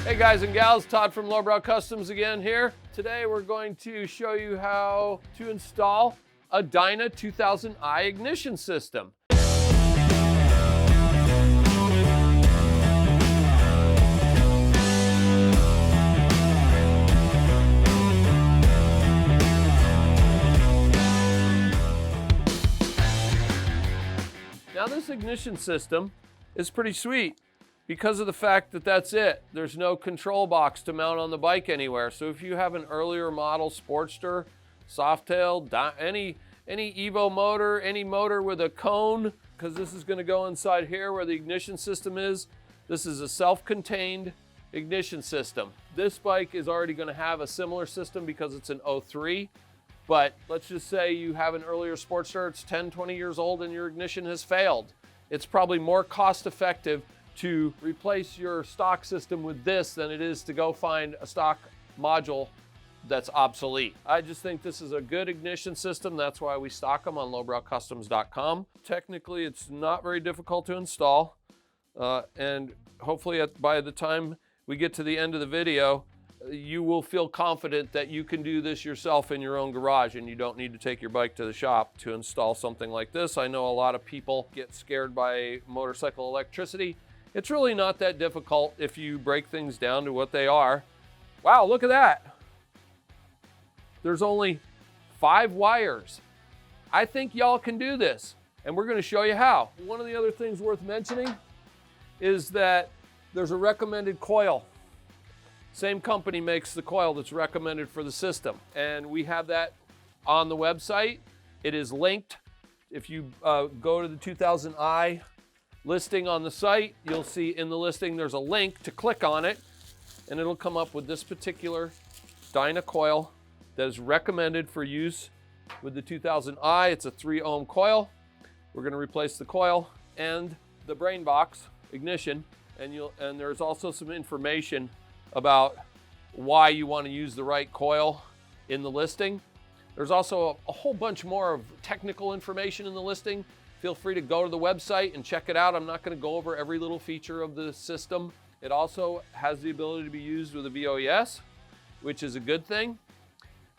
Hey guys and gals, Todd from Lowbrow Customs again here. Today we're going to show you how to install a Dynatek 2000i ignition system. Now this ignition system is pretty sweet because of the fact that that's it. There's no control box to mount on the bike anywhere. So if you have an earlier model Sportster, Softail, any Evo motor, any motor with a cone, because this is going to go inside here where the ignition system is. This is a self-contained ignition system. This bike is already going to have a similar system because it's an 03. But let's just say you have an earlier Sportster, it's 10, 20 years old and your ignition has failed. It's probably more cost effective to replace your stock system with this than it is to go find a stock module that's obsolete. I just think this is a good ignition system. That's why we stock them on lowbrowcustoms.com. Technically, it's not very difficult to install. And hopefully by the time we get to the end of the video, you will feel confident that you can do this yourself in your own garage and you don't need to take your bike to the shop to install something like this. I know a lot of people get scared by motorcycle electricity. It's really not that difficult if you break things down to what they are. Wow, look at that. There's only 5 wires. I think y'all can do this, and we're going to show you how. One of the other things worth mentioning is that there's a recommended coil. Same company makes the coil that's recommended for the system, and we have that on the website. It is linked. If you go to the 2000i listing on the site, you'll see in the listing there's a link to click on it, and it'll come up with this particular Dynatek coil that is recommended for use with the 2000i. It's a 3 ohm coil. We're going to replace the coil and the brain box ignition, and there's also some information about why you want to use the right coil in the listing. There's also a whole bunch more of technical information in the listing. Feel free to go to the website and check it out. I'm not going to go over every little feature of the system. It also has the ability to be used with a VOES, which is a good thing.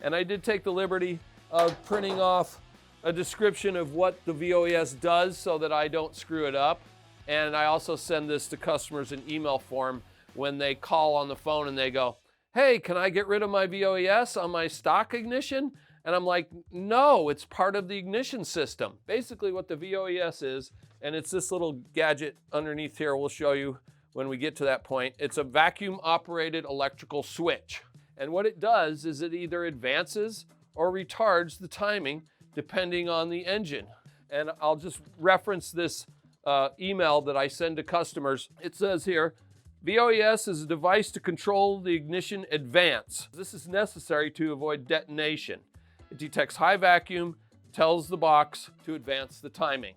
And I did take the liberty of printing off a description of what the VOES does so that I don't screw it up. And I also send this to customers in email form when they call on the phone and they go, hey, can I get rid of my VOES on my stock ignition? And I'm like, no, it's part of the ignition system. Basically what the VOES is, and it's this little gadget underneath here, we'll show you when we get to that point. It's a vacuum operated electrical switch. And what it does is it either advances or retards the timing depending on the engine. And I'll just reference this email that I send to customers. It says here, VOES is a device to control the ignition advance. This is necessary to avoid detonation. It detects high vacuum, tells the box to advance the timing.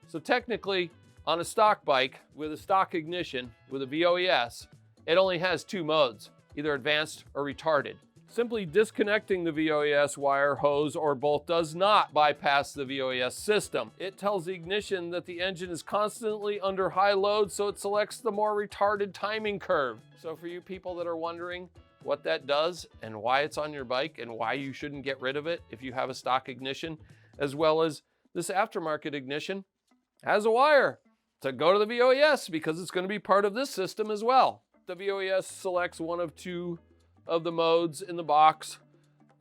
So technically, on a stock bike with a stock ignition with a VOES, it only has 2 modes, either advanced or retarded. Simply disconnecting the VOES wire, hose, or bolt does not bypass the VOES system. It tells the ignition that the engine is constantly under high load, so it selects the more retarded timing curve. So for you people that are wondering what that does and why it's on your bike and why you shouldn't get rid of it if you have a stock ignition, as well as this aftermarket ignition has a wire to go to the VOES because it's going to be part of this system as well. The VOES selects one of 2 of the modes in the box.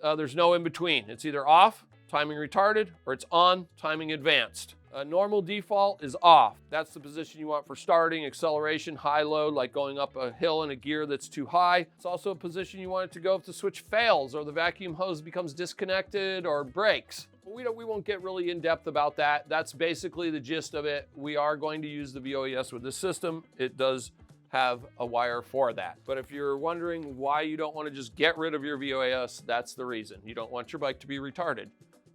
There's no in between. It's either off, timing retarded, or it's on, timing advanced. Normal default is off. That's the position you want for starting, acceleration, high load, like going up a hill in a gear that's too high. It's also a position you want it to go if the switch fails or the vacuum hose becomes disconnected or breaks. We won't get really in depth about that. That's basically the gist of it. We are going to use the VOES with this system. It does have a wire for that. But if you're wondering why you don't want to just get rid of your VOES, that's the reason. You don't want your bike to be retarded.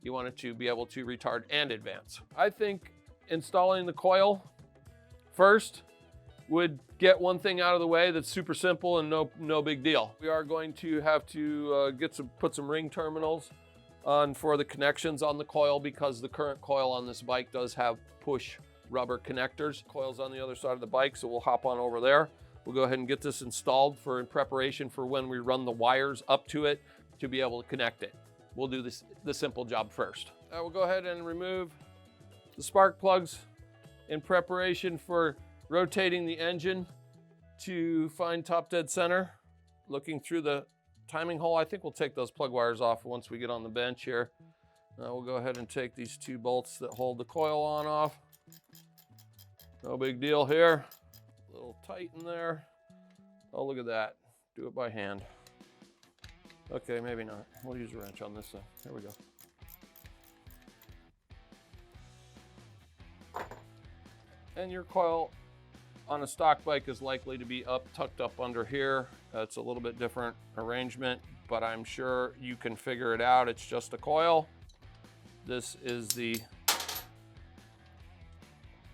You want it to be able to retard and advance. I think installing the coil first would get one thing out of the way that's super simple and no big deal. We are going to have to put some ring terminals on for the connections on the coil because the current coil on this bike does have push rubber connectors. Coil's on the other side of the bike, so we'll hop on over there. We'll go ahead and get this installed in preparation for when we run the wires up to it to be able to connect it. We'll do the simple job first. We'll go ahead and remove the spark plugs in preparation for rotating the engine to find top dead center. Looking through the timing hole, I think we'll take those plug wires off once we get on the bench here. We'll go ahead and take these 2 bolts that hold the coil on off. No big deal here. A little tight in there. Oh, look at that. Do it by hand. Okay, maybe not. We'll use a wrench on this side. There we go. And your coil on a stock bike is likely to be tucked up under here. It's a little bit different arrangement, but I'm sure you can figure it out. It's just a coil. This is the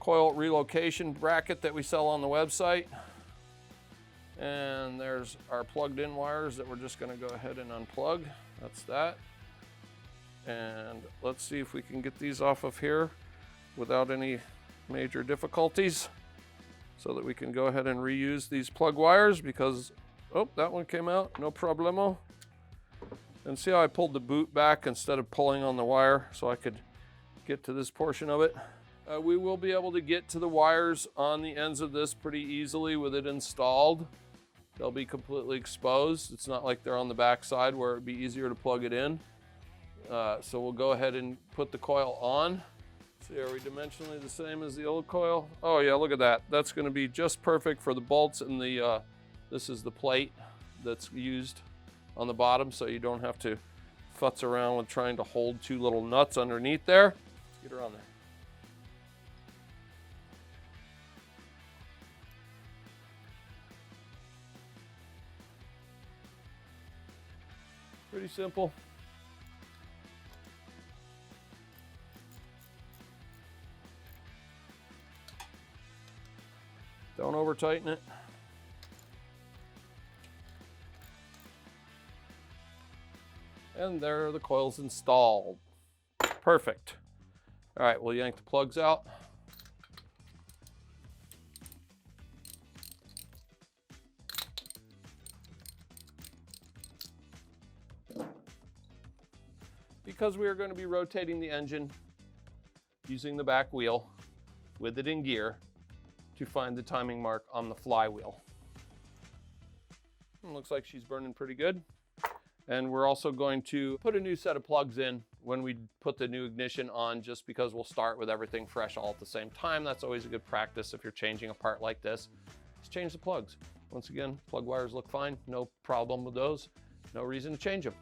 coil relocation bracket that we sell on the website. And there's our plugged in wires that we're just gonna go ahead and unplug. That's that. And let's see if we can get these off of here without any major difficulties so that we can go ahead and reuse these plug wires because, oh, that one came out, no problemo. And see how I pulled the boot back instead of pulling on the wire so I could get to this portion of it. We will be able to get to the wires on the ends of this pretty easily with it installed. They'll be completely exposed. It's not like they're on the back side where it'd be easier to plug it in. So we'll go ahead and put the coil on. See, are we dimensionally the same as the old coil? Oh yeah, look at that. That's gonna be just perfect for the bolts and the, this is the plate that's used on the bottom so you don't have to futz around with trying to hold 2 little nuts underneath there. Let's get her on there. Pretty simple. Don't over tighten it. And there are the coils installed. Perfect. All right, we'll yank the plugs out. Because we are going to be rotating the engine using the back wheel with it in gear to find the timing mark on the flywheel. Looks like she's burning pretty good. And we're also going to put a new set of plugs in when we put the new ignition on, just because we'll start with everything fresh all at the same time. That's always a good practice if you're changing a part like this. Just change the plugs. Once again, plug wires look fine. No problem with those. No reason to change them.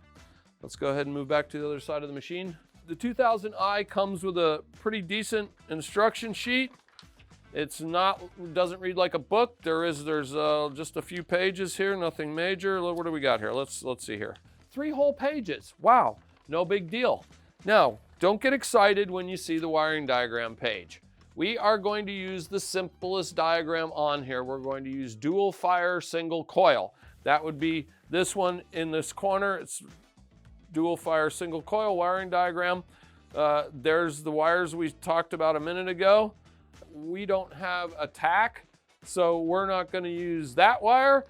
Let's go ahead and move back to the other side of the machine. The 2000i comes with a pretty decent instruction sheet. It's not, doesn't read like a book. There's just a few pages here, nothing major. What do we got here? Let's see here. 3 whole pages. Wow, no big deal. Now, don't get excited when you see the wiring diagram page. We are going to use the simplest diagram on here. We're going to use dual fire single coil. That would be this one in this corner. It's dual fire single coil wiring diagram. There's the wires we talked about a minute ago. We don't have a tack, so we're not going to use that wire,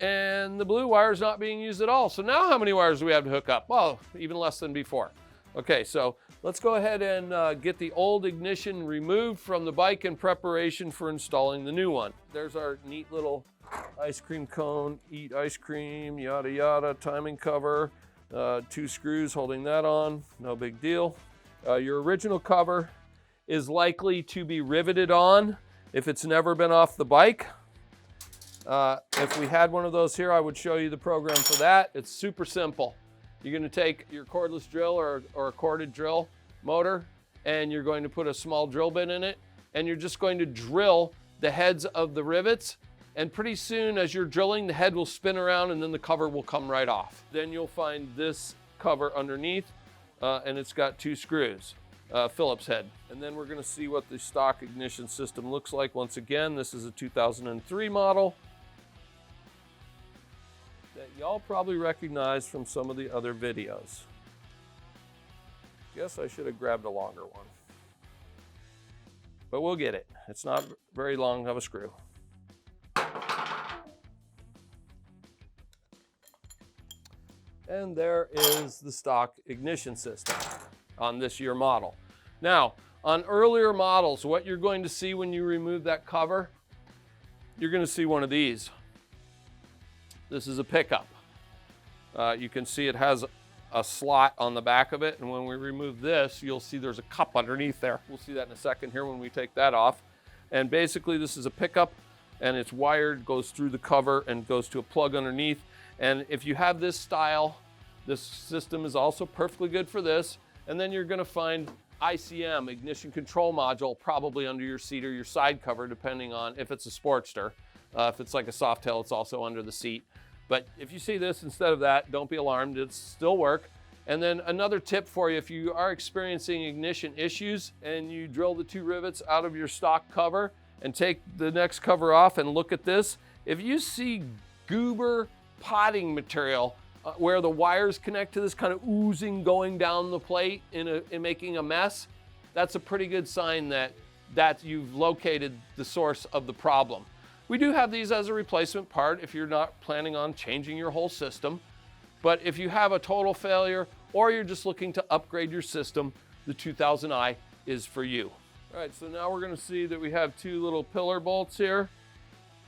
and the blue wire is not being used at all. So now how many wires do we have to hook up? Well, even less than before. Okay, so let's go ahead and get the old ignition removed from the bike in preparation for installing the new one. There's our neat little ice cream cone, eat ice cream, yada yada, timing cover. 2 screws holding that on, no big deal. Your original cover is likely to be riveted on if it's never been off the bike. If we had one of those here, I would show you the program for that. It's super simple. You're going to take your cordless drill or a corded drill motor, and you're going to put a small drill bit in it, and you're just going to drill the heads of the rivets. And pretty soon, as you're drilling, the head will spin around and then the cover will come right off. Then you'll find this cover underneath, and it's got 2 screws, Phillips head. And then we're gonna see what the stock ignition system looks like. Once again, this is a 2003 model that y'all probably recognize from some of the other videos. Guess I should have grabbed a longer one. But we'll get it. It's not very long of a screw. And there is the stock ignition system on this year model. Now, on earlier models, what you're going to see when you remove that cover, you're going to see one of these. This is a pickup. You can see it has a slot on the back of it, and when we remove this, you'll see there's a cup underneath there. We'll see that in a second here when we take that off. And basically this is a pickup, and it's wired, goes through the cover and goes to a plug underneath. And if you have this style, this system is also perfectly good for this. And then you're gonna find ICM, ignition control module, probably under your seat or your side cover, depending on if it's a Sportster. If it's like a Softail, it's also under the seat. But if you see this instead of that, don't be alarmed, it'll still work. And then another tip for you, if you are experiencing ignition issues and you drill the 2 rivets out of your stock cover and take the next cover off and look at this, if you see goober potting material where the wires connect to this kind of oozing going down the plate in making a mess, that's a pretty good sign that you've located the source of the problem. We do have these as a replacement part if you're not planning on changing your whole system. But if you have a total failure or you're just looking to upgrade your system, the 2000i is for you. All right, so now we're going to see that we have 2 little pillar bolts here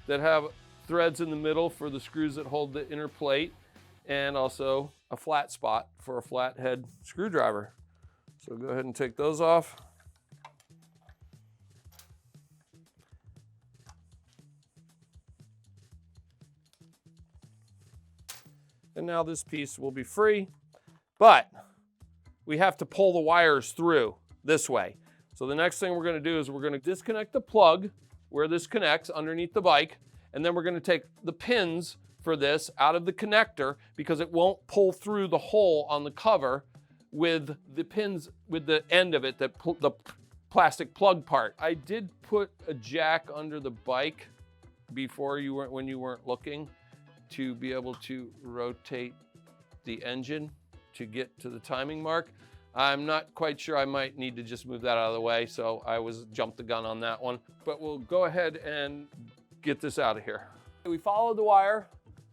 that have threads in the middle for the screws that hold the inner plate, and also a flat spot for a flathead screwdriver. So go ahead and take those off. And now this piece will be free, but we have to pull the wires through this way. So the next thing we're going to do is we're going to disconnect the plug where this connects underneath the bike, and then we're going to take the pins for this out of the connector because it won't pull through the hole on the cover with the pins, with the end of it, the plastic plug part. I did put a jack under the bike before when you weren't looking, to be able to rotate the engine to get to the timing mark. I'm not quite sure, I might need to just move that out of the way, so I jumped the gun on that one. But we'll go ahead and get this out of here. We followed the wire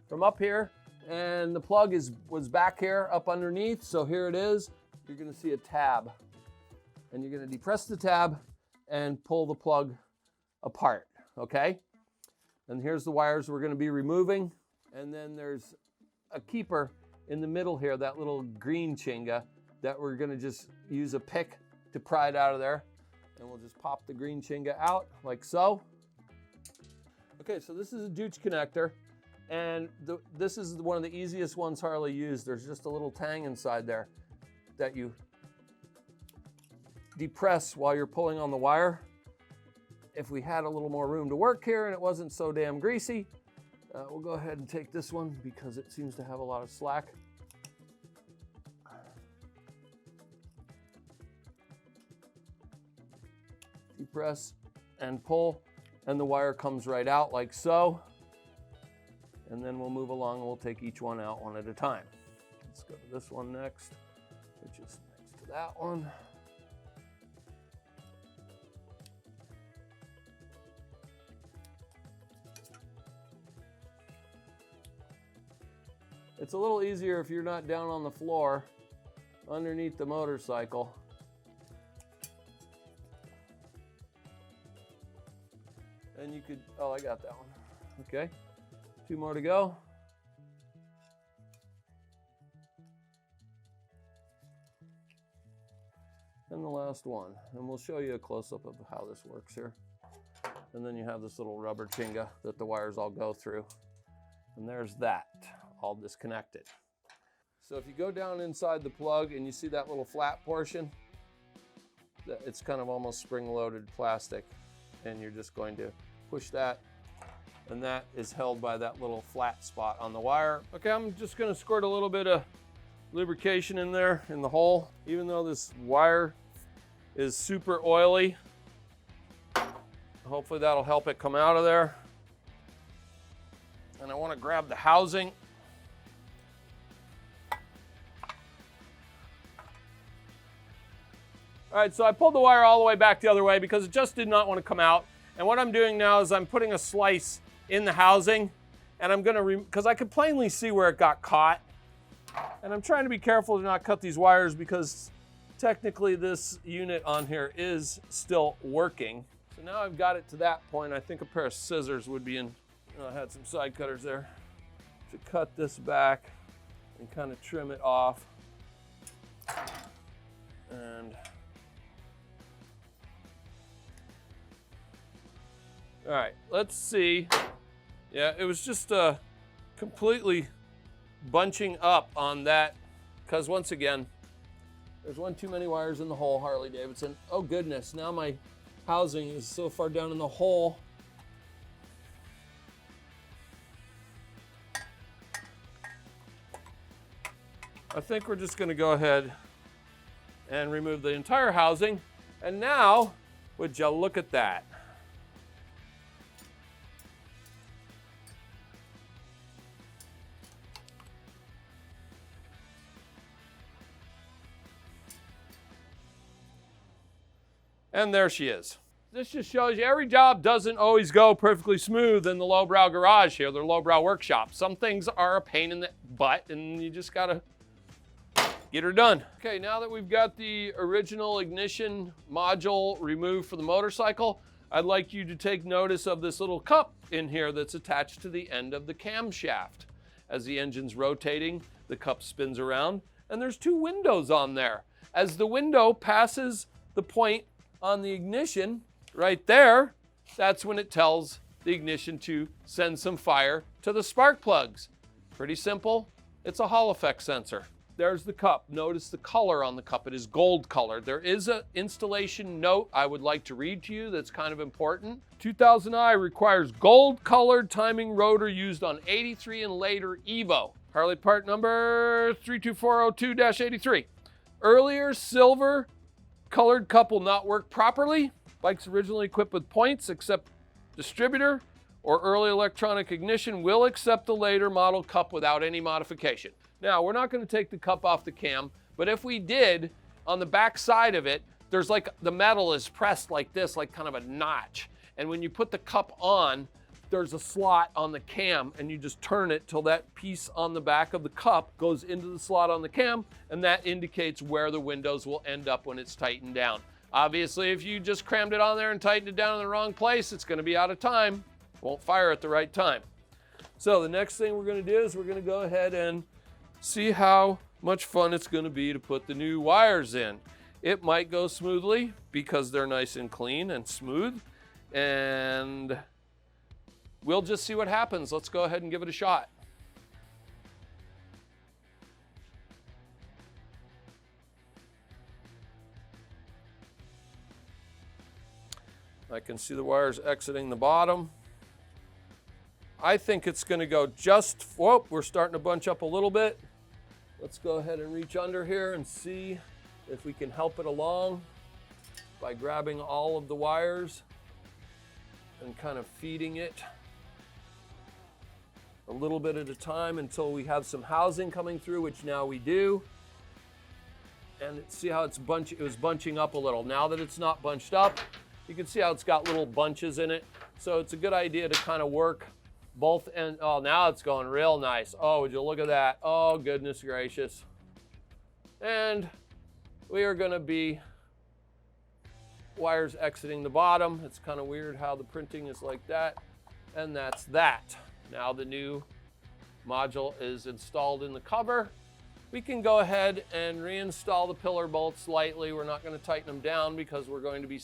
from up here, and the plug was back here up underneath, so here it is. You're gonna see a tab, and you're gonna depress the tab and pull the plug apart, okay? And here's the wires we're gonna be removing. And then there's a keeper in the middle here, that little green chinga that we're gonna just use a pick to pry it out of there. And we'll just pop the green chinga out like so. Okay, so this is a Dooch connector. And this is one of the easiest ones Harley used. There's just a little tang inside there that you depress while you're pulling on the wire. If we had a little more room to work here and it wasn't so damn greasy, we'll go ahead and take this one because it seems to have a lot of slack. Depress and pull, and the wire comes right out like so. And then we'll move along and we'll take each one out one at a time. Let's go to this one next, which is next to that one. It's a little easier if you're not down on the floor underneath the motorcycle. And you could, oh, I got that one. Okay, 2 more to go. And the last one. And we'll show you a close-up of how this works here. And then you have this little rubber chinga that the wires all go through. And there's that, all disconnected. So if you go down inside the plug and you see that little flat portion, it's kind of almost spring-loaded plastic, and you're just going to push that, and that is held by that little flat spot on the wire. Okay, I'm just gonna squirt a little bit of lubrication in there in the hole. Even though this wire is super oily, hopefully that'll help it come out of there. And I want to grab the housing. All right, so I pulled the wire all the way back the other way because it just did not want to come out. And what I'm doing now is I'm putting a slice in the housing, and I'm gonna, because I could plainly see where it got caught. And I'm trying to be careful to not cut these wires because technically this unit on here is still working. So now I've got it to that point. I think a pair of scissors would be in. I had some side cutters there to cut this back and kind of trim it off. And all right, let's see. Yeah, it was just completely bunching up on that because once again, there's one too many wires in the hole, Harley-Davidson. Oh goodness, now my housing is so far down in the hole. I think we're just gonna go ahead and remove the entire housing. And now, would you look at that? And there she is. This just shows you every job doesn't always go perfectly smooth in the lowbrow garage here, the lowbrow workshop. Some things are a pain in the butt and you just gotta get her done. Okay, now that we've got the original ignition module removed for the motorcycle, I'd like you to take notice of this little cup in here that's attached to the end of the camshaft. As the engine's rotating, the cup spins around and there's two windows on there. As the window passes the point on the ignition right there, that's when it tells the ignition to send some fire to the spark plugs. Pretty simple. It's a Hall effect sensor. There's the cup. Notice the color on the cup. It is gold colored. There is an installation note I would like to read to you that's kind of important. 2000i requires gold colored timing rotor used on 83 and later Evo. Harley part number 32402-83. Earlier silver colored cup will not work properly. Bikes originally equipped with points except distributor or early electronic ignition will accept the later model cup without any modification. Now, we're not going to take the cup off the cam, but if we did, on the back side of it, there's like the metal is pressed like this, like kind of a notch. And when you put the cup on, there's a slot on the cam and you just turn it till that piece on the back of the cup goes into the slot on the cam, and that indicates where the windows will end up when it's tightened down. Obviously, if you just crammed it on there and tightened it down in the wrong place, it's gonna be out of time. Won't fire at the right time. So the next thing we're gonna do is we're gonna go ahead and see how much fun it's gonna be to put the new wires in. It might go smoothly because they're nice and clean and smooth, and we'll just see what happens. Let's go ahead and give it a shot. I can see the wires exiting the bottom. I think it's gonna go just, whoop, we're starting to bunch up a little bit. Let's go ahead and reach under here and see if we can help it along by grabbing all of the wires and kind of feeding it a little bit at a time until we have some housing coming through, which now we do. And see how it was bunching up a little. Now that it's not bunched up, you can see how it's got little bunches in it. So it's a good idea to kind of work both ends. Oh, now it's going real nice. Oh, would you look at that? Oh, goodness gracious. And we are gonna be wires exiting the bottom. It's kind of weird how the printing is like that. And that's that. Now the new module is installed in the cover. We can go ahead and reinstall the pillar bolts lightly. We're not going to tighten them down because we're going to be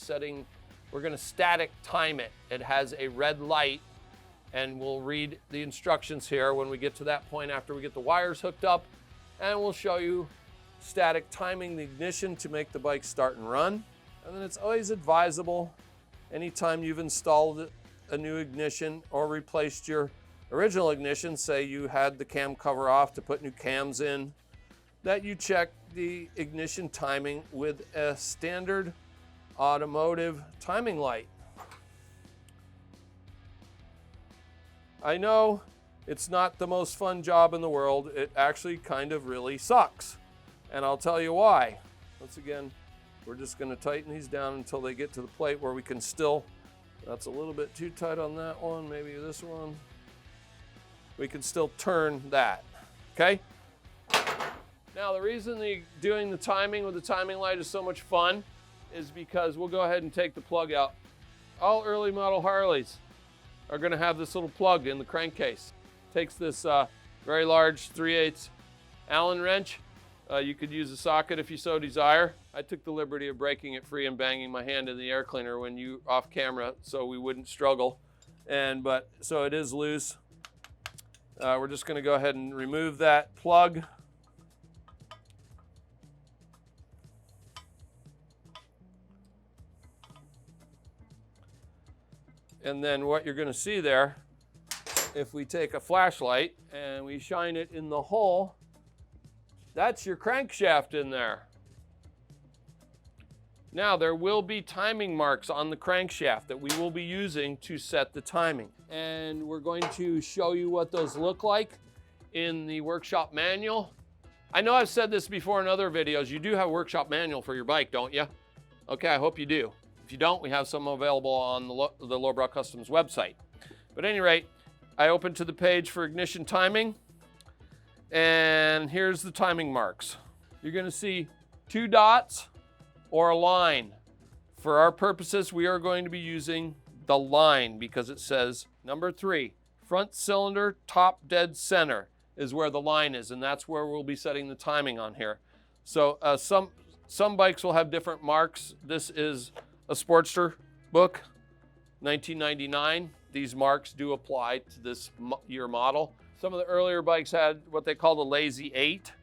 we're going to static time it. It has a red light, and we'll read the instructions here when we get to that point after we get the wires hooked up, and we'll show you static timing the ignition to make the bike start and run. And then it's always advisable anytime you've installed a new ignition or replaced your original ignition, say you had the cam cover off to put new cams in, that you check the ignition timing with a standard automotive timing light. I know it's not the most fun job in the world. It actually kind of really sucks. And I'll tell you why. Once again, we're just going to tighten these down until they get to the plate where we can still, that's a little bit too tight on that one, maybe this one. We can still turn that, okay? Now the reason doing the timing with the timing light is so much fun is because we'll go ahead and take the plug out. All early model Harleys are going to have this little plug in the crankcase. Takes this very large 3/8 Allen wrench. You could use a socket if you so desire. I took the liberty of breaking it free and banging my hand in the air cleaner when you off camera so we wouldn't struggle. So it is loose. We're just going to go ahead and remove that plug. And then what you're going to see there, if we take a flashlight and we shine it in the hole, that's your crankshaft in there. Now there will be timing marks on the crankshaft that we will be using to set the timing. And we're going to show you what those look like in the workshop manual. I know I've said this before in other videos, you do have a workshop manual for your bike, don't you? Okay, I hope you do. If you don't, we have some available on the Lowbrow Customs website. But at any rate, I open to the page for ignition timing, and here's the timing marks. You're going to see 2 dots or a line. For our purposes, we are going to be using the line because it says number 3, front cylinder, top dead center is where the line is, and that's where we'll be setting the timing on here. So some bikes will have different marks. This is a Sportster book, 1999. These marks do apply to this year model. Some of the earlier bikes had what they call the Lazy 8,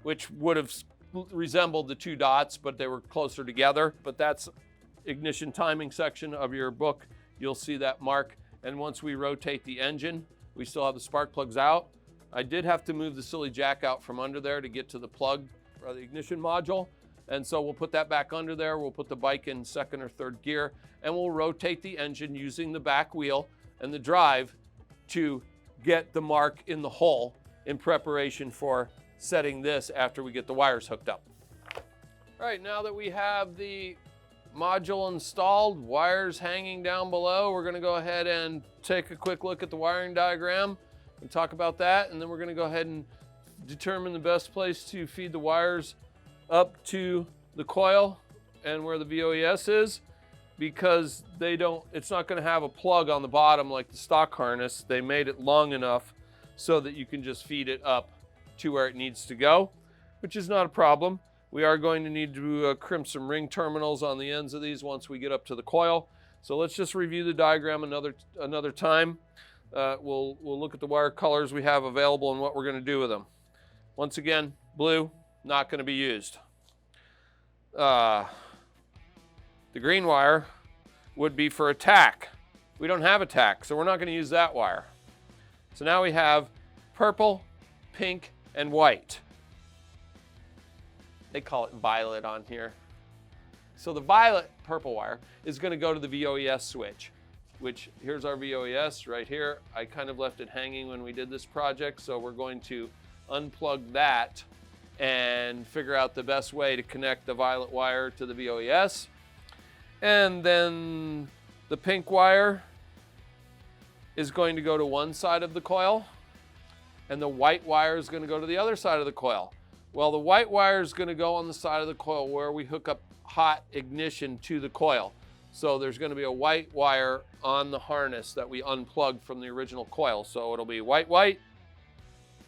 which would have resembled the 2 dots, but they were closer together. But that's ignition timing section of your book. You'll see that mark. And once we rotate the engine, we still have the spark plugs out. I did have to move the silly jack out from under there to get to the plug or the ignition module. And so we'll put that back under there. We'll put the bike in 2nd or 3rd gear, and we'll rotate the engine using the back wheel and the drive to get the mark in the hole in preparation for setting this after we get the wires hooked up. All right, now that we have the module installed, wires hanging down below, we're going to go ahead and take a quick look at the wiring diagram and talk about that, and then we're going to go ahead and determine the best place to feed the wires up to the coil and where the VOES is, because it's not going to have a plug on the bottom like the stock harness. They made it long enough so that you can just feed it up to where it needs to go, which is not a problem. We are going to need to crimp some ring terminals on the ends of these once we get up to the coil. So let's just review the diagram another time. We'll look at the wire colors we have available and what we're going to do with them. Once again, blue, not going to be used. The green wire would be for a tack. We don't have a tack, so we're not going to use that wire. So now we have purple, pink, and white. They call it violet on here. So the violet purple wire is going to go to the VOES switch, which here's our VOES right here. I kind of left it hanging when we did this project, so we're going to unplug that and figure out the best way to connect the violet wire to the VOES. And then the pink wire is going to go to one side of the coil, and the white wire is going to go to the other side of the coil. Well, the white wire is going to go on the side of the coil where we hook up hot ignition to the coil. So there's going to be a white wire on the harness that we unplugged from the original coil. So it'll be white,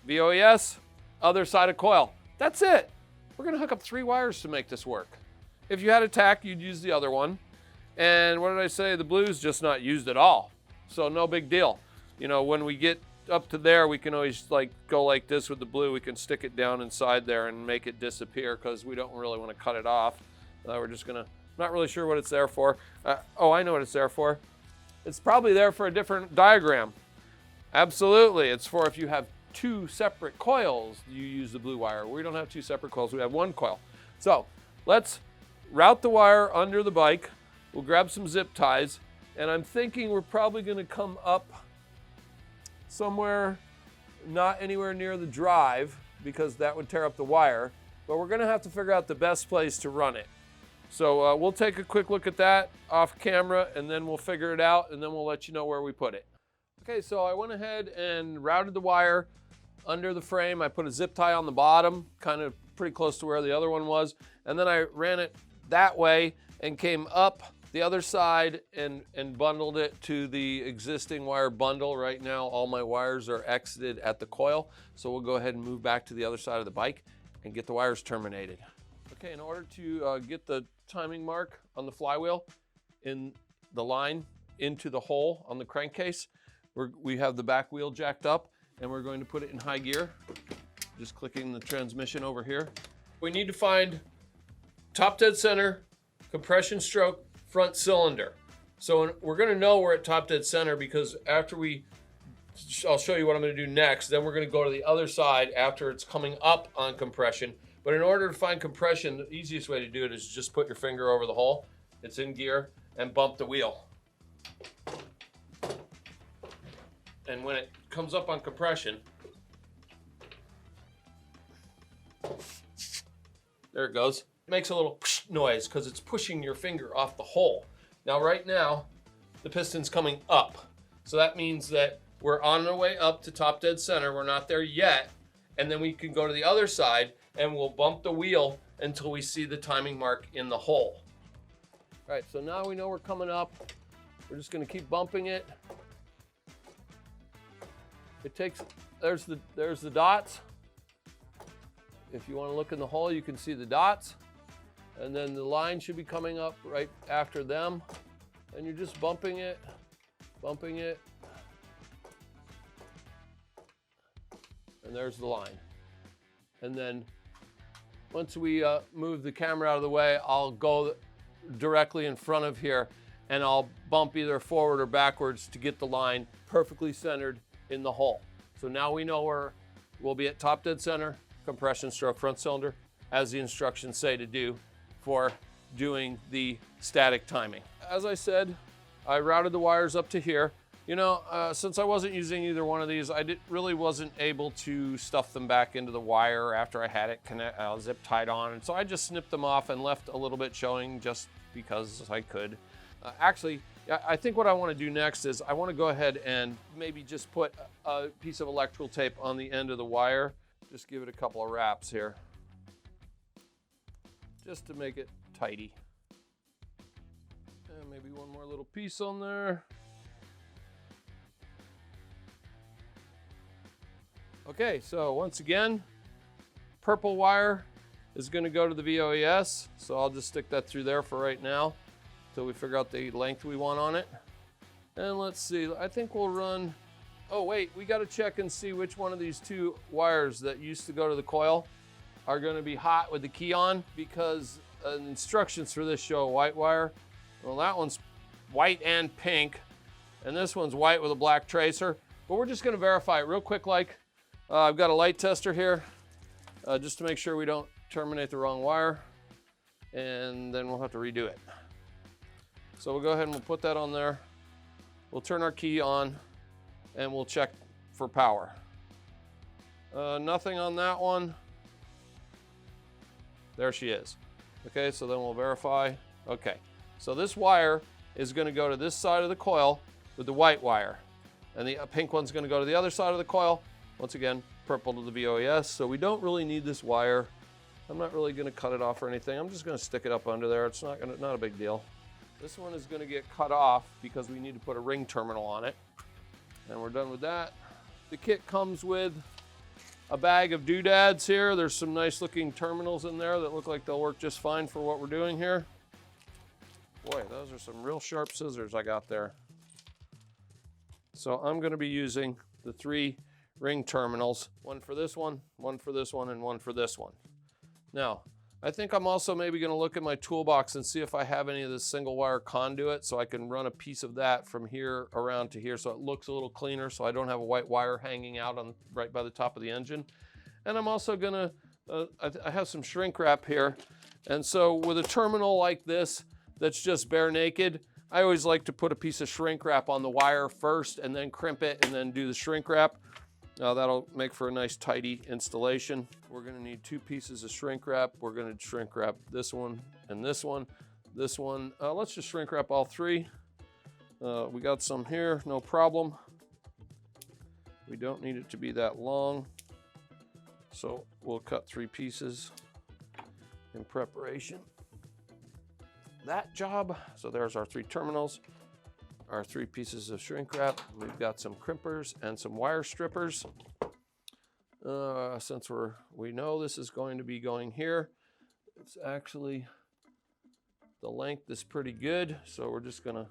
VOES, other side of coil. That's it. We're going to hook up 3 wires to make this work. If you had a tack, you'd use the other one. And what did I say? The blue's just not used at all. So no big deal. You know, when we get up to there, we can always go like this with the blue. We can stick it down inside there and make it disappear because we don't really want to cut it off. We're just going to, not really sure what it's there for. Oh, I know what it's there for. It's probably there for a different diagram. Absolutely. It's for if you have 2 separate coils, you use the blue wire. We don't have 2 separate coils. We have 1 coil. So let's route the wire under the bike. We'll grab some zip ties, and I'm thinking we're probably going to come up somewhere not anywhere near the drive because that would tear up the wire, but we're going to have to figure out the best place to run it. So we'll take a quick look at that off camera, and then we'll figure it out, and then we'll let you know where we put it. Okay, so I went ahead and routed the wire under the frame. I put a zip tie on the bottom, kind of pretty close to where the other one was. And then I ran it that way and came up the other side and bundled it to the existing wire bundle. Right now, all my wires are exited at the coil. So we'll go ahead and move back to the other side of the bike and get the wires terminated. Okay, in order to get the timing mark on the flywheel in the line into the hole on the crankcase, we have the back wheel jacked up and we're going to put it in high gear. Just clicking the transmission over here. We need to find top dead center, compression stroke, front cylinder. So we're gonna know we're at top dead center because after I'll show you what I'm gonna do next, then we're gonna go to the other side after it's coming up on compression. But in order to find compression, the easiest way to do it is just put your finger over the hole, it's in gear, and bump the wheel. And when it comes up on compression, there it goes. It makes a little noise because it's pushing your finger off the hole. Now, right now, the piston's coming up. So that means that we're on our way up to top dead center. We're not there yet. And then we can go to the other side and we'll bump the wheel until we see the timing mark in the hole. All right, so now we know we're coming up. We're just gonna keep bumping it. There's the dots. If you want to look in the hole, you can see the dots. And then the line should be coming up right after them. And you're just bumping it, bumping it. And there's the line. And then once we move the camera out of the way, I'll go directly in front of here and I'll bump either forward or backwards to get the line perfectly centered in the hole. So now we know we'll be at top dead center, compression stroke, front cylinder, as the instructions say to do for doing the static timing. As I said, I routed the wires up to here. You know, since I wasn't using either one of these, I really wasn't able to stuff them back into the wire after I had it zip tied on. And so I just snipped them off and left a little bit showing just because I could. Actually, I think what I want to do next is I want to go ahead and maybe just put a piece of electrical tape on the end of the wire. Just give it a couple of wraps here, just to make it tidy. And maybe one more little piece on there. Okay, so once again, purple wire is going to go to the VOES. So I'll just stick that through there for right now until we figure out the length we want on it. And let's see, I think we'll run, oh wait, we got to check and see which one of these two wires that used to go to the coil are going to be hot with the key on, because instructions for this show a white wire. Well, that one's white and pink, and this one's white with a black tracer. But we're just going to verify it real quick. I've got a light tester here just to make sure we don't terminate the wrong wire, and then we'll have to redo it. So we'll go ahead and we'll put that on there. We'll turn our key on and we'll check for power. Nothing on that one. There she is. Okay, so then we'll verify. Okay, so this wire is going to go to this side of the coil with the white wire, and the pink one's going to go to the other side of the coil. Once again, purple to the VOES. So we don't really need this wire. I'm not really going to cut it off or anything. I'm just going to stick it up under there. It's not a big deal. This one is going to get cut off because we need to put a ring terminal on it. And we're done with that. The kit comes with a bag of doodads here. There's some nice looking terminals in there that look like they'll work just fine for what we're doing here. Boy, those are some real sharp scissors I got there. So I'm going to be using the 3 ring terminals, one for this one, one for this one, and one for this one. Now, I think I'm also maybe going to look at my toolbox and see if I have any of this single wire conduit, so I can run a piece of that from here around to here so it looks a little cleaner, so I don't have a white wire hanging out right by the top of the engine. And I'm also going to, I have some shrink wrap here, and so with a terminal like this that's just bare naked, I always like to put a piece of shrink wrap on the wire first and then crimp it and then do the shrink wrap. That'll make for a nice tidy installation. We're going to need 2 pieces of shrink wrap. We're going to shrink wrap this one and this one. This one, let's just shrink wrap all 3. We got some here, no problem. We don't need it to be that long. So we'll cut 3 pieces in preparation that job. So there's our 3 terminals, our 3 pieces of shrink wrap. We've got some crimpers and some wire strippers. Since we know this is going to be going here, it's actually, the length is pretty good. So we're just gonna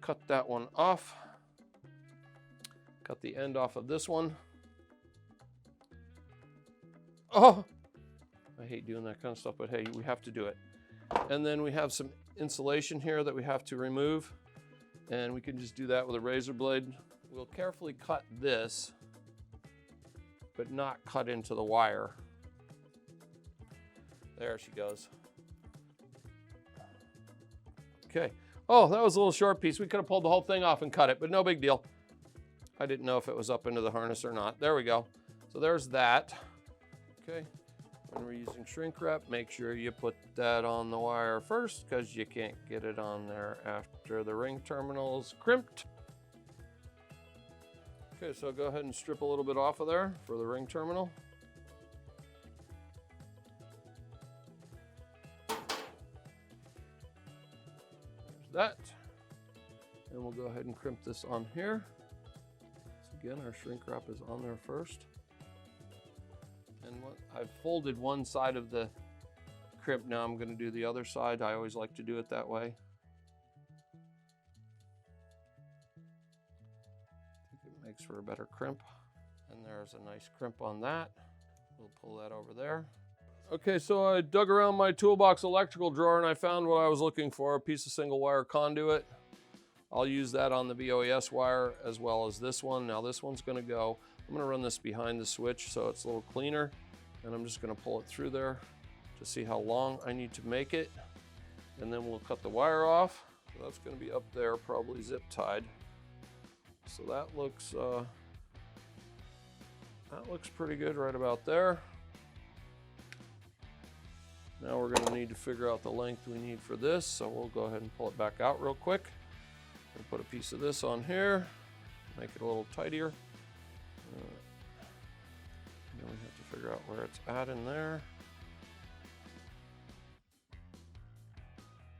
cut that one off. Cut the end off of this one. Oh, I hate doing that kind of stuff, but hey, we have to do it. And then we have some insulation here that we have to remove, and we can just do that with a razor blade. We'll carefully cut this, but not cut into the wire. There she goes. Okay. Oh, that was a little short piece. We could have pulled the whole thing off and cut it, but no big deal. I didn't know if it was up into the harness or not. There we go. So there's that. Okay. When we're using shrink wrap, make sure you put that on the wire first, because you can't get it on there after the ring terminal is crimped. Okay, so go ahead and strip a little bit off of there for the ring terminal. There's that. And we'll go ahead and crimp this on here. So again, our shrink wrap is on there first. And I've folded one side of the crimp. Now I'm going to do the other side. I always like to do it that way. I think it makes for a better crimp. And there's a nice crimp on that. We'll pull that over there. Okay, so I dug around my toolbox electrical drawer and I found what I was looking for, a piece of single wire conduit. I'll use that on the VOES wire as well as this one. Now this one's going to go, I'm going to run this behind the switch so it's a little cleaner, and I'm just going to pull it through there to see how long I need to make it, and then we'll cut the wire off. So that's going to be up there, probably zip tied. So that looks pretty good right about there. Now we're going to need to figure out the length we need for this, so we'll go ahead and pull it back out real quick. We'll put a piece of this on here, make it a little tighter. Then we have to figure out where it's at in there.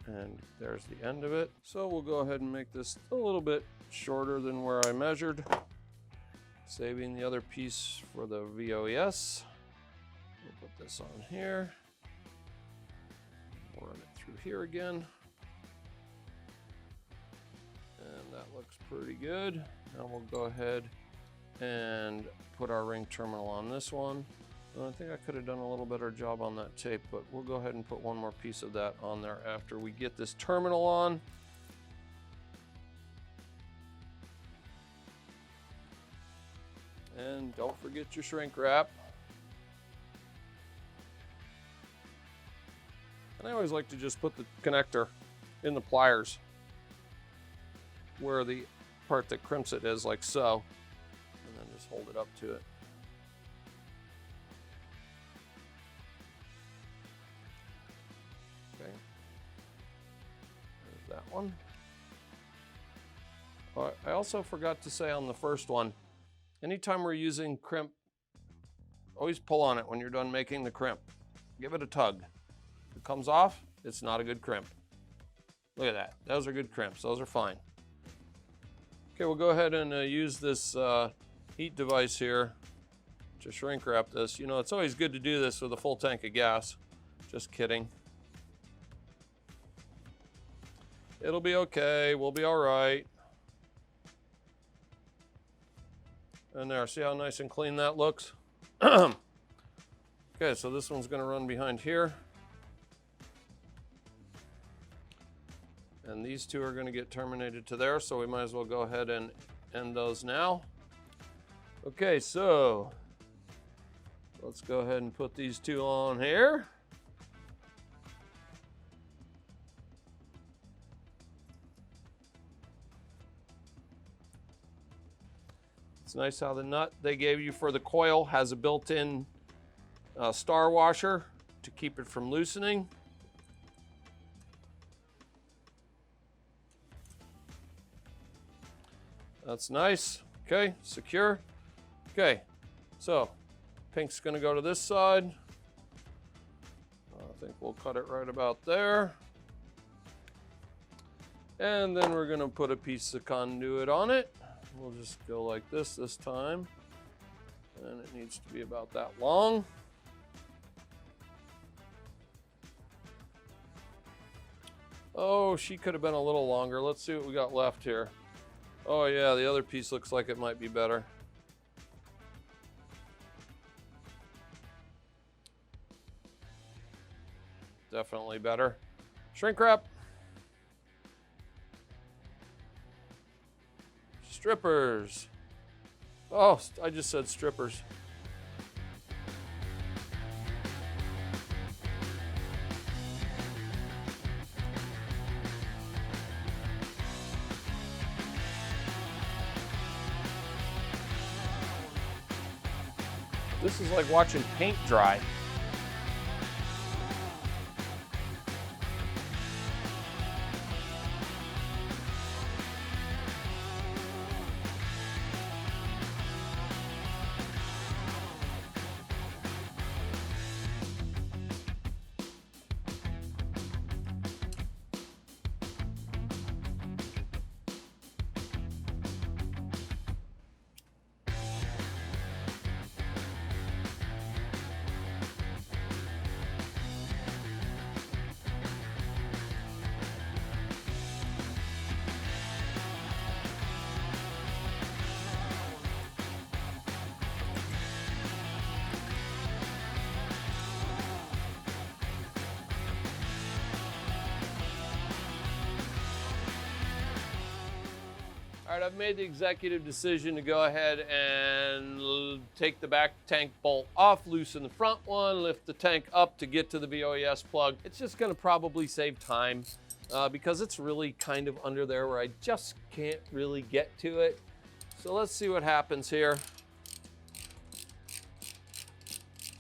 And there's the end of it. So we'll go ahead and make this a little bit shorter than where I measured, saving the other piece for the VOES. We'll put this on here. We'll run it through here again. And that looks pretty good. Now we'll go ahead and put our ring terminal on this one. And I think I could have done a little better job on that tape, but we'll go ahead and put one more piece of that on there after we get this terminal on. And don't forget your shrink wrap. And I always like to just put the connector in the pliers where the part that crimps it is, like so, and then just hold it up to it. Okay, there's that one. Oh, I also forgot to say on the first one, anytime we're using crimp, always pull on it when you're done making the crimp. Give it a tug. If it comes off, it's not a good crimp. Look at that. Those are good crimps. Those are fine. Okay, we'll go ahead and use this heat device here to shrink wrap this. You know, it's always good to do this with a full tank of gas. Just kidding. It'll be okay. We'll be all right. And there, see how nice and clean that looks? Okay, so this one's going to run behind here. And these two are going to get terminated to there, so we might as well go ahead and end those now. Okay, so let's go ahead and put these two on here. It's nice how the nut they gave you for the coil has a built-in star washer to keep it from loosening. That's nice. Okay, secure. Okay, so Pink's gonna go to this side. I think we'll cut it right about there. And then we're gonna put a piece of conduit on it. We'll just go like this time. And it needs to be about that long. Oh, she could have been a little longer. Let's see what we got left here. Oh yeah, the other piece looks like it might be better. Definitely better. Shrink wrap. Strippers. Oh, I just said strippers. This is like watching paint dry. All right, I've made the executive decision to go ahead and take the back tank bolt off, loosen the front one, lift the tank up to get to the VOES plug. It's just gonna probably save time because it's really kind of under there where I just can't really get to it. So let's see what happens here.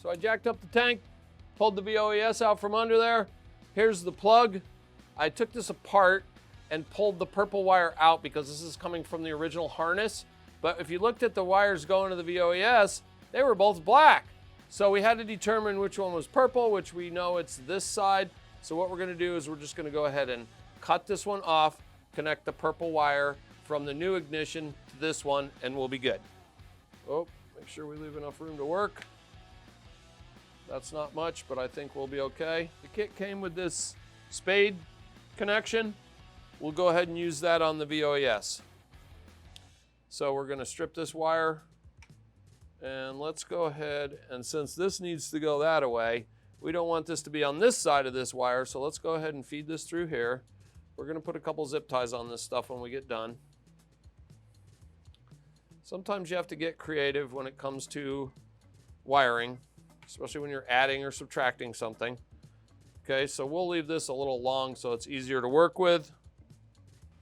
So I jacked up the tank, pulled the VOES out from under there. Here's the plug. I took this apart and pulled the purple wire out because this is coming from the original harness. But if you looked at the wires going to the VOES, they were both black. So we had to determine which one was purple, which we know it's this side. So what we're gonna do is we're just gonna go ahead and cut this one off, connect the purple wire from the new ignition to this one, and we'll be good. Oh, make sure we leave enough room to work. That's not much, but I think we'll be okay. The kit came with this spade connection. We'll go ahead and use that on the VOES. So we're gonna strip this wire and let's go ahead, and since this needs to go that way, we don't want this to be on this side of this wire, so let's go ahead and feed this through here. We're gonna put a couple zip ties on this stuff when we get done. Sometimes you have to get creative when it comes to wiring, especially when you're adding or subtracting something. Okay, so we'll leave this a little long so it's easier to work with.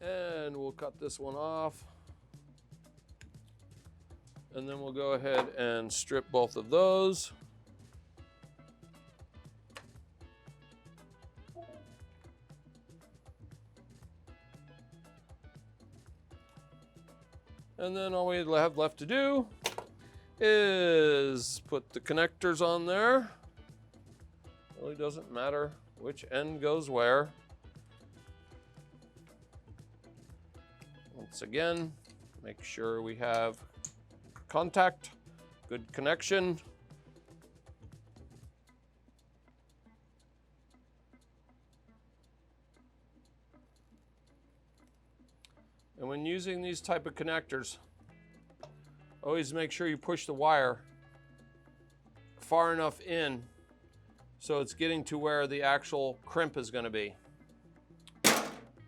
And we'll cut this one off. And then we'll go ahead and strip both of those. And then all we have left to do is put the connectors on there. Really doesn't matter which end goes where. Once again, make sure we have contact, good connection. And when using these type of connectors, always make sure you push the wire far enough in so it's getting to where the actual crimp is going to be.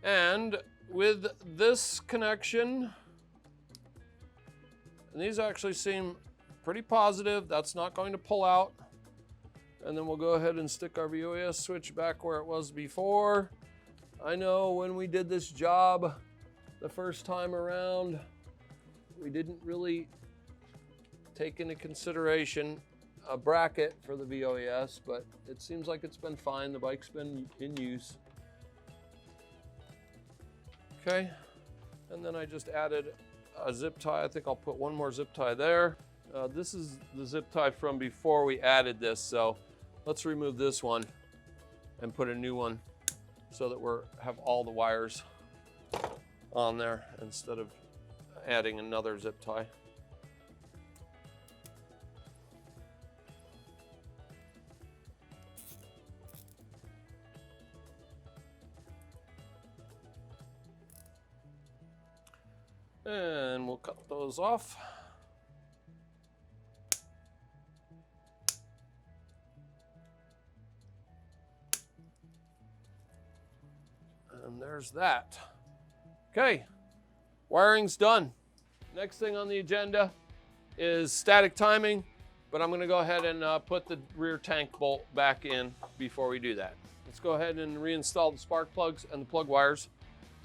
And with this connection, and these actually seem pretty positive, that's not going to pull out. And then we'll go ahead and stick our VOES switch back where it was before. I know when we did this job the first time around, we didn't really take into consideration a bracket for the VOES, but it seems like it's been fine. The bike's been in use. Okay, and then I just added a zip tie. I think I'll put one more zip tie there. This is the zip tie from before we added this, so let's remove this one and put a new one so that we have all the wires on there instead of adding another zip tie. And we'll cut those off. And there's that. Okay, wiring's done. Next thing on the agenda is static timing, but I'm gonna go ahead and put the rear tank bolt back in before we do that. Let's go ahead and reinstall the spark plugs and the plug wires.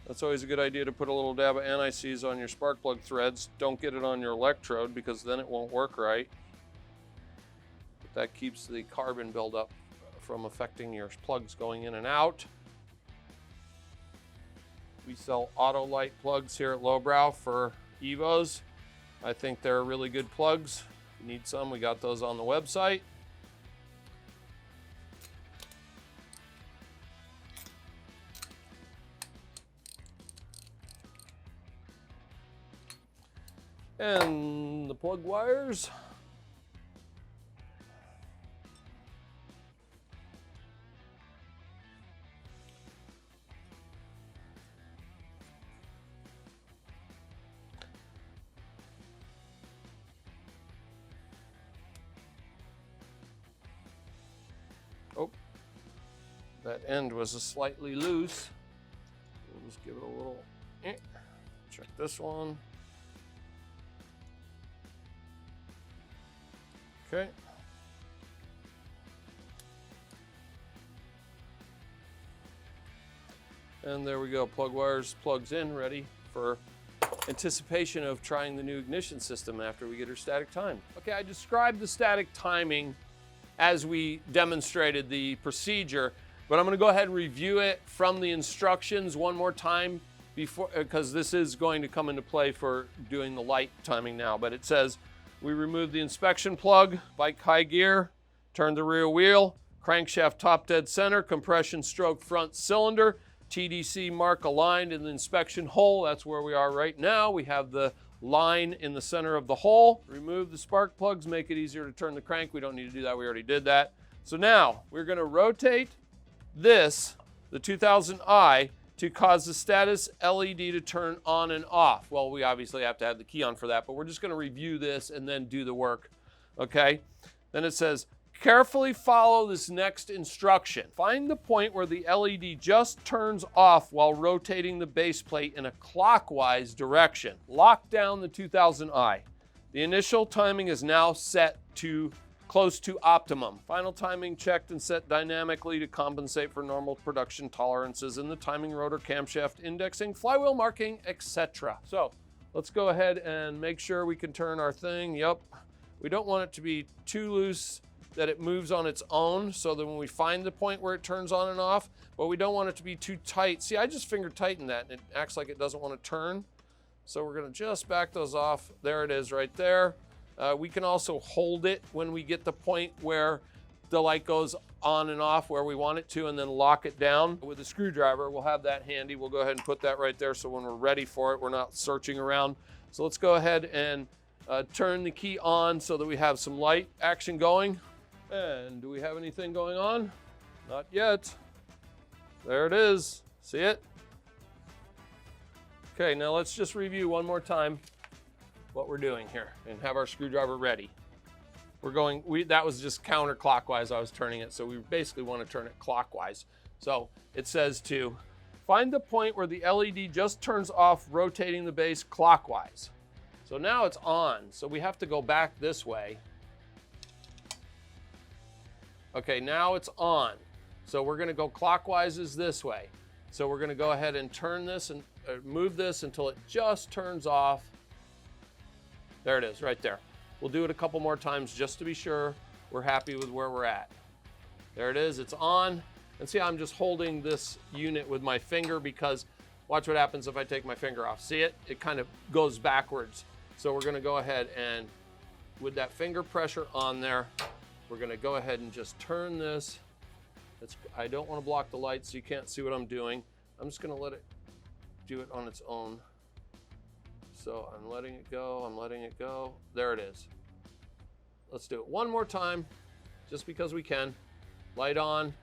That's always a good idea to put a little dab of anti-seize on your spark plug threads. Don't get it on your electrode because then it won't work right. But that keeps the carbon buildup from affecting your plugs going in and out. We sell Autolite plugs here at Lowbrow for Evos. I think they're really good plugs. If you need some, we got those on the website. And the plug wires. Oh, that end was slightly loose. We'll just give it a little, check this one. Okay. And there we go, plug wires, plugs in, ready for anticipation of trying the new ignition system after we get her static time. Okay, I described the static timing as we demonstrated the procedure, but I'm gonna go ahead and review it from the instructions one more time before, because this is going to come into play for doing the light timing now. But it says, we remove the inspection plug, bike high gear, turn the rear wheel, crankshaft top dead center, compression stroke front cylinder, TDC mark aligned in the inspection hole. That's where we are right now. We have the line in the center of the hole. Remove the spark plugs, make it easier to turn the crank. We don't need to do that, we already did that. So now we're gonna rotate this, the 2000i, to cause the status LED to turn on and off. Well, we obviously have to have the key on for that, but we're just gonna review this and then do the work, okay? Then it says, carefully follow this next instruction. Find the point where the LED just turns off while rotating the base plate in a clockwise direction. Lock down the 2000i. The initial timing is now set to close to optimum. Final timing checked and set dynamically to compensate for normal production tolerances in the timing rotor, camshaft indexing, flywheel marking, etc. So let's go ahead and make sure we can turn our thing. Yep. We don't want it to be too loose that it moves on its own, so that when we find the point where it turns on and off, but we don't want it to be too tight. See, I just finger tighten that and it acts like it doesn't want to turn. So we're gonna just back those off. There it is right there. We can also hold it when we get the point where the light goes on and off where we want it to, and then lock it down with a screwdriver. We'll have that handy. We'll go ahead and put that right there so when we're ready for it, we're not searching around. So let's go ahead and turn the key on so that we have some light action going. And do we have anything going on? Not yet. There it is. See it? Okay, now let's just review one more time what we're doing here and have our screwdriver ready. We're going, that was just counterclockwise I was turning it, so we basically want to turn it clockwise. So it says to find the point where the LED just turns off, rotating the base clockwise. So now it's on, so we have to go back this way. Okay, now it's on. So we're gonna go clockwise is this way. So we're gonna go ahead and turn this and move this until it just turns off. There it is, right there. We'll do it a couple more times just to be sure we're happy with where we're at. There it is, it's on. And see, I'm just holding this unit with my finger because watch what happens if I take my finger off. See it? It kind of goes backwards. So we're gonna go ahead and with that finger pressure on there, we're gonna go ahead and just turn this. I don't wanna block the light so you can't see what I'm doing. I'm just gonna let it do it on its own. So I'm letting it go, I'm letting it go. There it is. Let's do it one more time, just because we can. Light on.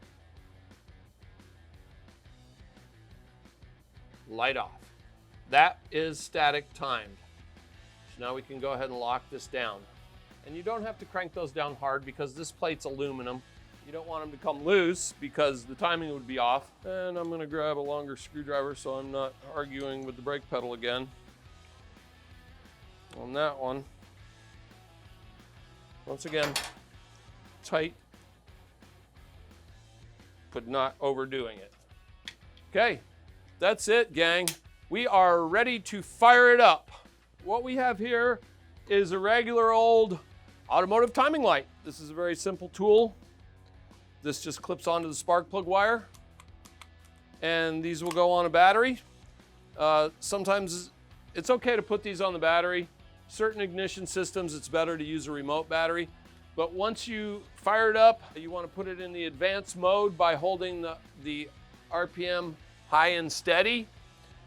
Light off. That is static timed. So now we can go ahead and lock this down. And you don't have to crank those down hard because this plate's aluminum. You don't want them to come loose because the timing would be off. And I'm gonna grab a longer screwdriver so I'm not arguing with the brake pedal again. On that one. Once again, tight, but not overdoing it. Okay, that's it, gang. We are ready to fire it up. What we have here is a regular old automotive timing light. This is a very simple tool. This just clips onto the spark plug wire, and these will go on a battery. Sometimes it's okay to put these on the battery. Certain ignition systems, it's better to use a remote battery. But once you fire it up, you want to put it in the advanced mode by holding the RPM high and steady.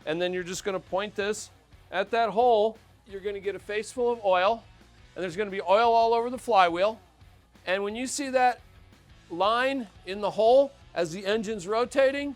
And then you're just going to point this at that hole. You're going to get a face full of oil, and there's going to be oil all over the flywheel. And when you see that line in the hole as the engine's rotating,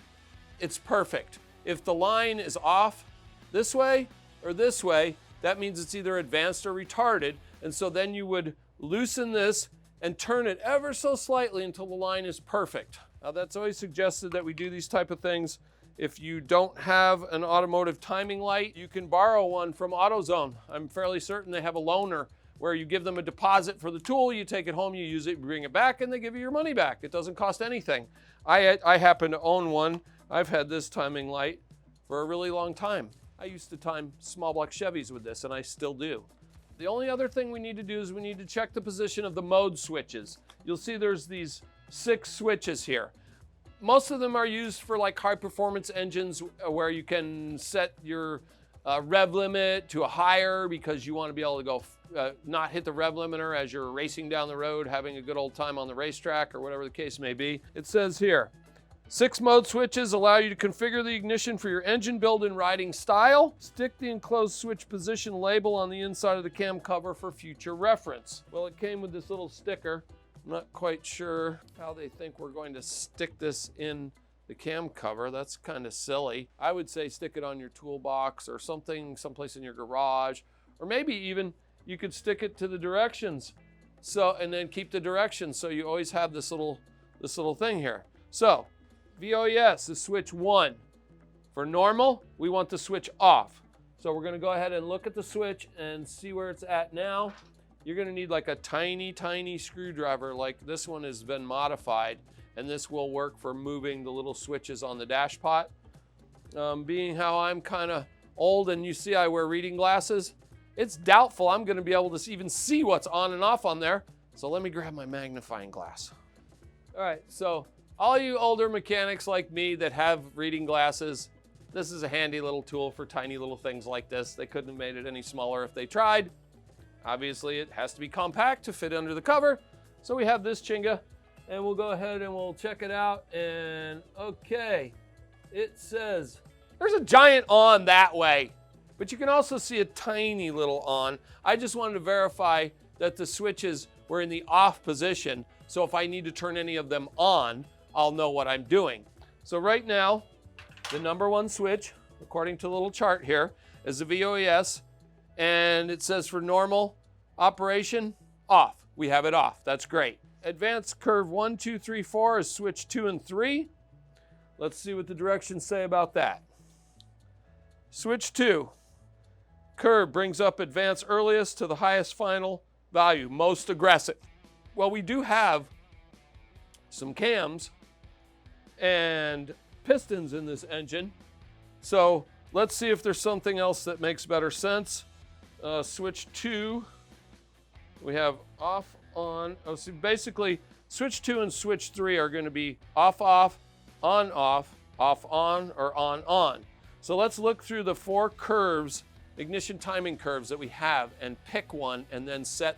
it's perfect. If the line is off this way or this way, that means it's either advanced or retarded. And so then you would loosen this and turn it ever so slightly until the line is perfect. Now that's always suggested that we do these type of things. If you don't have an automotive timing light, you can borrow one from AutoZone. I'm fairly certain they have a loaner where you give them a deposit for the tool, you take it home, you use it, you bring it back, and they give you your money back. It doesn't cost anything. I happen to own one. I've had this timing light for a really long time. I used to time small block Chevys with this, and I still do. The only other thing we need to do is we need to check the position of the mode switches. You'll see there's these 6 switches here. Most of them are used for like high performance engines where you can set your rev limit to a higher because you want to be able to go not hit the rev limiter as you're racing down the road, having a good old time on the racetrack or whatever the case may be. It says here, 6 mode switches allow you to configure the ignition for your engine build and riding style. Stick the enclosed switch position label on the inside of the cam cover for future reference. Well, it came with this little sticker. I'm not quite sure how they think we're going to stick this in the cam cover. That's kind of silly. I would say stick it on your toolbox or something, someplace in your garage, or maybe even you could stick it to the directions. So, and then keep the directions so you always have this little thing here. So, VOES is switch 1. For normal, we want the switch off. So we're gonna go ahead and look at the switch and see where it's at now. You're gonna need like a tiny, tiny screwdriver, like this one has been modified, and this will work for moving the little switches on the dash pot. Being how I'm kind of old and you see I wear reading glasses, it's doubtful I'm gonna be able to even see what's on and off on there. So let me grab my magnifying glass. All right, so all you older mechanics like me that have reading glasses, this is a handy little tool for tiny little things like this. They couldn't have made it any smaller if they tried. Obviously, it has to be compact to fit under the cover. So we have this chinga, and we'll go ahead and we'll check it out. And okay, it says there's a giant on that way, but you can also see a tiny little on. I just wanted to verify that the switches were in the off position. So if I need to turn any of them on, I'll know what I'm doing. So right now, the number 1 switch, according to the little chart here, is the VOES, and it says for normal operation, off. We have it off. That's great. Advanced curve 1, 2, 3, 4 is switch 2 and 3. Let's see what the directions say about that. Switch 2, curve brings up advanced earliest to the highest final value, most aggressive. Well, we do have some cams and pistons in this engine. So let's see if there's something else that makes better sense. Switch 2, we have off, on. Oh, so basically, switch 2 and switch 3 are going to be off, off, on, off, on, or on, on. So let's look through the 4 curves, ignition timing curves that we have, and pick one and then set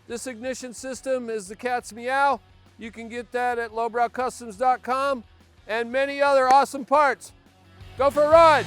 This ignition system is the cat's meow. You can get that at lowbrowcustoms.com and many other awesome parts. Go for a ride.